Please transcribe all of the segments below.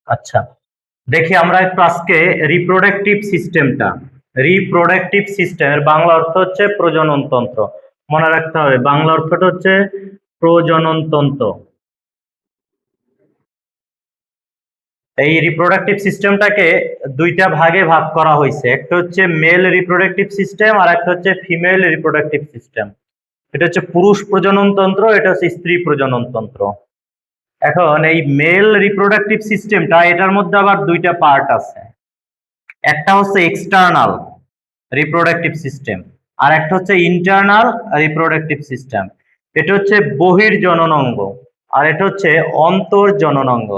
আচ্ছা, দেখি আমরা একটু আজকে রিপ্রোডাক্টিভ সিস্টেমটা। রিপ্রোডাক্টিভ সিস্টেমের বাংলা অর্থ হচ্ছে প্রজনন তন্ত্র। মনে রাখতে হবে বাংলা অর্থটা হচ্ছে প্রজনন তন্ত্র। এই রিপ্রোডাক্টিভ সিস্টেমটাকে দুইটা ভাগে ভাগ করা হয়েছে, একটা হচ্ছে মেল রিপ্রোডাক্টিভ সিস্টেম আর একটা হচ্ছে ফিমেল রিপ্রোডাক্টিভ সিস্টেম। এটা হচ্ছে পুরুষ প্রজনন তন্ত্র, এটা হচ্ছে স্ত্রী প্রজনন তন্ত্র। এখন এই মেল রিপ্রোডাক্টিভ সিস্টেমটা, এটার মধ্যে আবার দুইটা পার্ট আছে। একটা হচ্ছে এক্সটার্নাল রিপ্রোডাক্টিভ সিস্টেম আর একটা হচ্ছে ইন্টারনাল রিপ্রোডাক্টিভ সিস্টেম। এটা হচ্ছে বহির্জননাঙ্গ আর এটা হচ্ছে অন্তর্জননাঙ্গ।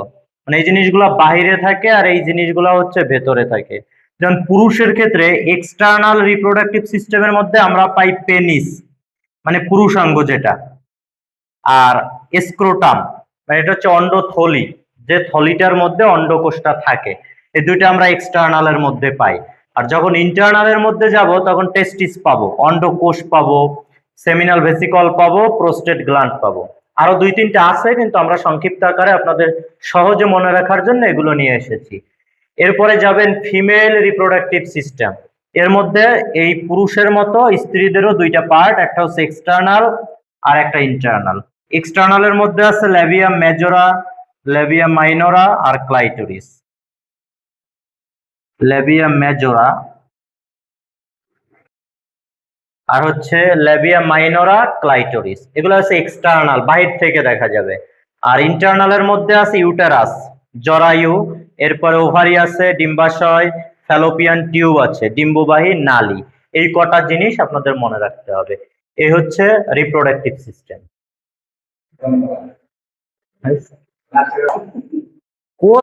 মানে এই জিনিসগুলো বাহিরে থাকে আর এই জিনিসগুলো হচ্ছে ভেতরে থাকে। যেমন পুরুষের ক্ষেত্রে এক্সটার্নাল রিপ্রোডাক্টিভ সিস্টেমের মধ্যে আমরা পাই পেনিস, মানে পুরুষাঙ্গ যেটা, আর স্ক্রোটাম, মানে এটা হচ্ছে অন্ডথলি, যে থলিটার মধ্যে অন্ডকোষটা থাকে। এই দুইটা আমরা এক্সটার্নালের মধ্যে পাই। আর যখন ইন্টারনালের মধ্যে যাব তখন টেস্টিস পাবো, অন্ডকোষ পাবো, সেমিনাল ভেসিকল পাবো, প্রোস্টেট গ্ল্যান্ড পাবো। আরো দুই তিনটা আছে, কিন্তু আমরা সংক্ষিপ্ত আকারে আপনাদের সহজে মনে রাখার জন্য এগুলো নিয়ে এসেছি। এরপরে যাবেন ফিমেল রিপ্রোডাক্টিভ সিস্টেম। এর মধ্যে এই পুরুষের মতো স্ত্রীদেরও দুইটা পার্ট, একটা হচ্ছে এক্সটার্নাল আর একটা ইন্টারনাল। এক্সটার্নালের মধ্যে আছে ল্যাবিয়া মেজরা, ল্যাবিয়া মাইনরা আর ক্লাইটোরিস। ল্যাবিয়া মেজরা আর হচ্ছে ল্যাবিয়া মাইনরা, ক্লাইটোরিস, এগুলো হচ্ছে এক্সটার্নাল, বাহির থেকে দেখা যাবে। আর ইন্টারনালের মধ্যে আছে ইউটেরাস, জরায়ু, এরপরে ওভারি আছে, ডিম্বাশয়, ফ্যালোপিয়ান টিউব আছে, ডিম্ববাহী নালী। এই কটা জিনিস আপনাদের মনে রাখতে হবে। এই হচ্ছে রিপ্রোডাক্টিভ সিস্টেম।